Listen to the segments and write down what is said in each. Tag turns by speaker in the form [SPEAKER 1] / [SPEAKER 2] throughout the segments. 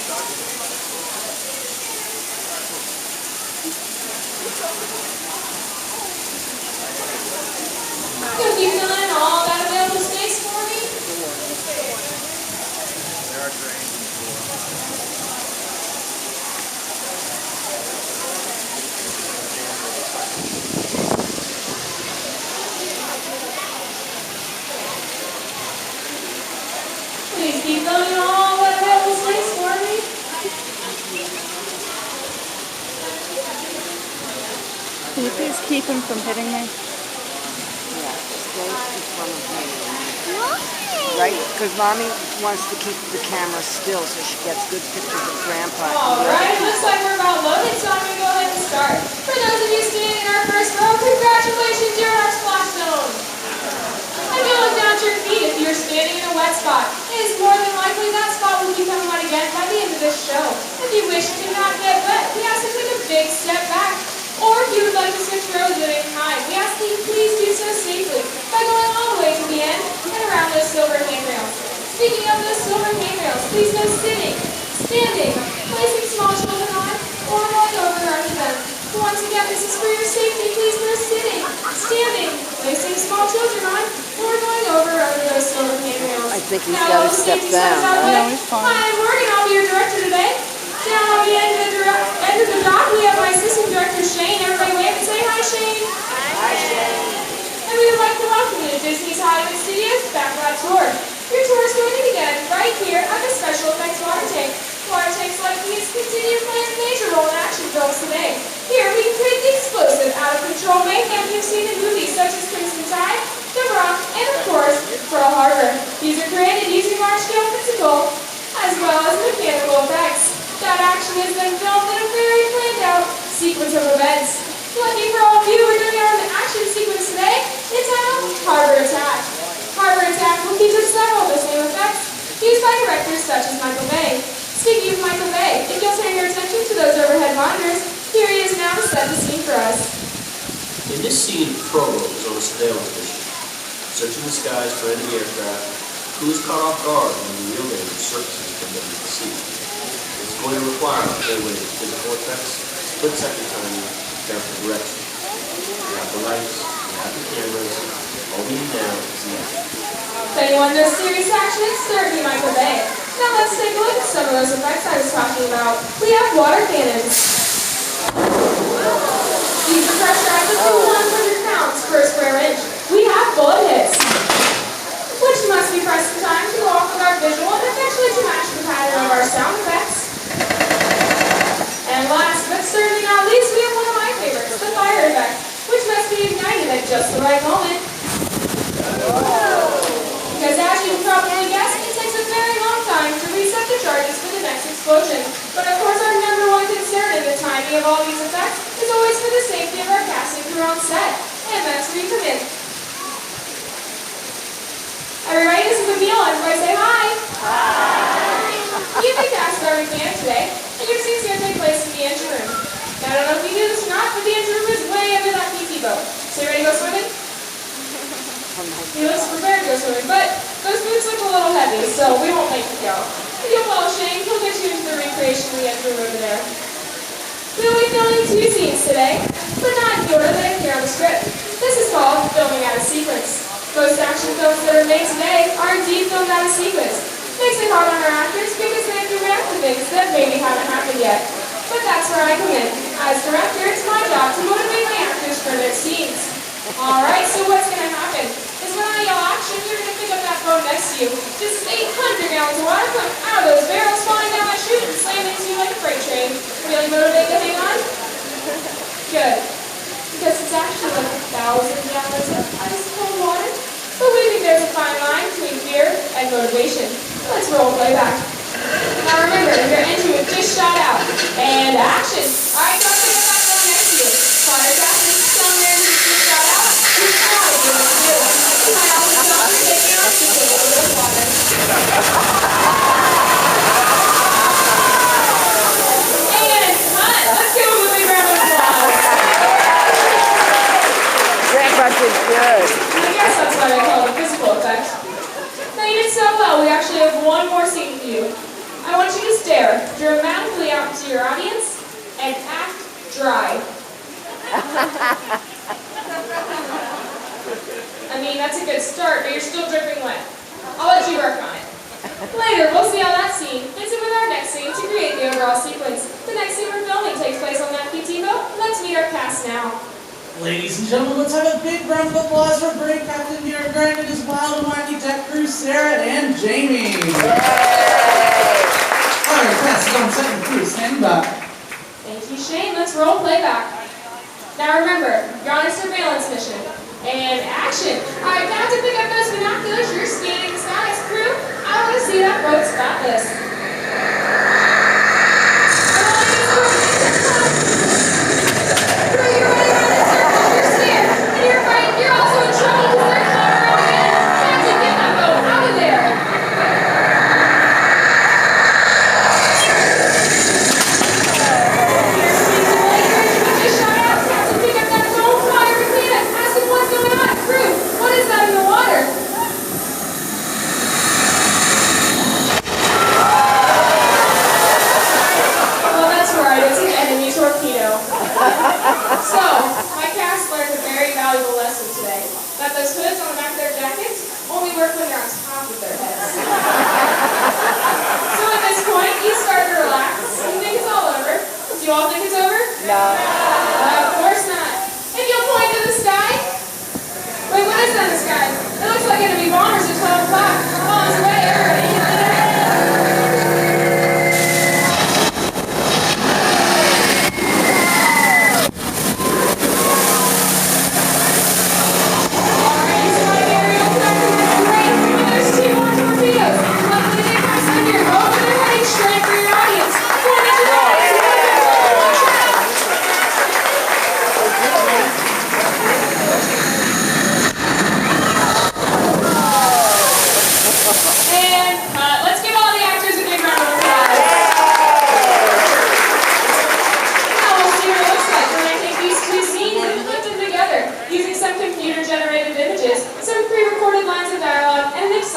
[SPEAKER 1] Could you fill in all that available space for me? Please keep filling in all that available space for me.
[SPEAKER 2] Can you please keep him from hitting me?
[SPEAKER 3] Stay in front of me. Right? Because Mommy wants to keep the camera still so she gets good pictures of Grandpa.
[SPEAKER 1] Alright, looks like we're about loaded, so I'm going to go ahead and start. For those of you standing in our first row, congratulations, you're in our splash zone. And you look down at your feet if you're standing in a wet spot. It is more than likely that spot will become wet again by the end of this show. If you wish to not get wet, we ask you to take a big step back. Or if you would like to switch rows at any time, we ask that you please do so safely by going all the way to the end and around those silver handrails. Speaking of those silver handrails, please no sitting, standing, placing small children on, or rolling over under them. Once again, this is for your safety. Please no sitting, standing, placing small children on, or going over under those silver handrails.
[SPEAKER 3] I think he's got to step down, right?
[SPEAKER 2] No, he's fine.
[SPEAKER 1] Hi, I'm Morgan. I'll be your director today. Down on the end of the dock, we have my assistant director, Shane. Everybody wave and say hi, Shane. Hi, Shane. And we would like to welcome you to Disney's Hollywood Studios Backlot Tour. Your tour is going to begin right here at the Special Effects Water Tank. Water tanks like these continue to play a major role in action films today. Here we can create the explosive, out-of-control mayhem you've seen in movies such as Crimson Tide, The Rock, and of course, Pearl Harbor. These are created using large-scale physical as well as mechanical effects. That action is then filmed in a very planned-out sequence of events. Lucky for all of you, we're doing our action sequence today entitled Harbor Attack. Harbor Attack will feature several of the same effects used by directors such as Michael Bay. Speaking of Michael Bay, if you'll turn your attention to those overhead monitors, here he is now to set the scene for us.
[SPEAKER 4] In this scene, Provo is on a surveillance mission, searching the skies for enemy aircraft, who is caught off guard when the real name surfaces from beneath the sea. It's going to require a full range of physical effects, split-second timing, careful direction. We have the lights, we have the cameras, all we need now is the action.
[SPEAKER 1] If anyone knows serious action, it's certainly Michael Bay. Now let's take a look at some of those effects I was talking about. We have water cannons. These are pressurized up to 100 pounds per square inch. We have bullet hits, which must be pressed in time to go off with our visual and eventually to match the pattern of our sound effects. And last but certainly not least, we have one of my favorites, the fire effect, which must be ignited at just the right moment. Because as you can probably guess, it takes a very long time to reset the charges for the next explosion. But of course, our number one concern in the timing of all these effects is always for the safety of our cast and crew on set. And that's where you come in. Everybody, this is Emile. Everybody say hi. Hi. You've been cast as our mechanic today, and your scene's going to take place in the engine room. Now, I don't know if you knew this or not, but the engine room is way under that PT boat. So you ready to go swimming? He looks prepared to go swimming, but those boots look a little heavy, so we won't make you go. If you'll follow Shane, he'll get you into the recreation of the engine room over there. We'll be filming 2 scenes today, but not in the order that appear on the script. This is called filming out of sequence. Most action films that are made today are indeed filmed out of sequence. Makes it hard on our actors because they have to react to things that maybe haven't happened yet. But that's where I come in. As director, it's my job to motivate my actors for their scenes. Alright, so what's going to happen is when I yell action, you're going to pick up that phone next to you. Just 800 gallons of water coming out of those barrels falling down that chute and slamming into you like a freight train. Really motivated to hang on? Good. Because it's actually like 1,000 gallons of ice cold water. But we think there's a fine line between fear and motivation. Let's roll playback. Now remember, your engine was just shot out. And action! Alright, go pick up that phone next to you. Fire captain, tell me your engine just shot out. You've got to do what you do. You might also tell them you're taking off just a little bit of water. And cut! Let's give them a big round of applause.
[SPEAKER 3] Grandpa did good.
[SPEAKER 1] I guess that's why they call it a physical effect. Now you did so well, we actually have one more scene for you. I want you to stare dramatically out into your audience and act dry. I mean, that's a good start, but you're still dripping wet. I'll let you work on it. Later, we'll see how that scene fits in with our next scene to create the overall sequence. The next scene we're filming takes place on that PT boat. Let's meet our cast now.
[SPEAKER 5] Ladies and gentlemen, let's have a big round of applause for Brave Captain Peter Grant and his wild and wacky deck crew, Sarah and Jamie. Alright, cast is on set and crew, stand by.
[SPEAKER 1] Thank you, Shane. Let's roll playback. Now remember, you're on a surveillance mission. And action! Alright, now to pick up those binoculars, you're scanning the skies. Crew, I want to see that boat spotless. Crew, you're running around in circles, you're scared. And you're frightened, you're also in trouble because they're coming around again. Captain, get that boat out of there! So, my cast learned a very valuable lesson today, that those hoods on the back of their jackets only work when they're on top of their heads. So at this point, you start to relax and think it's all over. Do you all think it's over?
[SPEAKER 3] No.
[SPEAKER 1] Of course not. If you'll point to the sky. Wait, what is that in the sky? It looks like enemy bombers at 12 o'clock. On its way, everybody.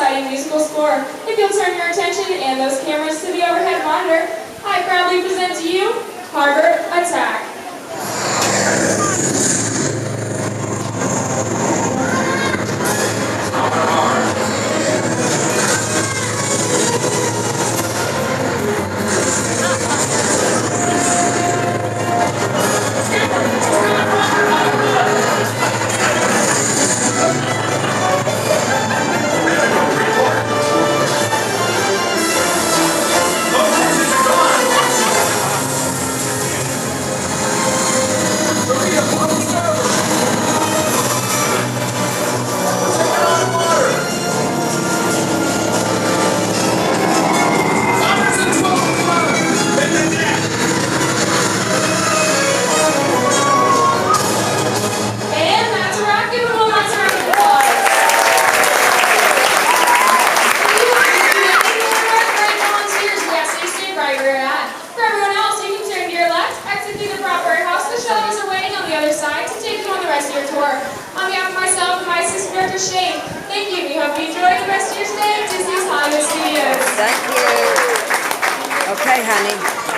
[SPEAKER 1] Musical score. If you'll turn your attention and those cameras to the overhead monitor, I proudly present to you Harbor Attack. Shane, thank you. We hope you enjoy the rest of your stay at Disney's Hollywood Studios.
[SPEAKER 3] Thank you. Okay, honey.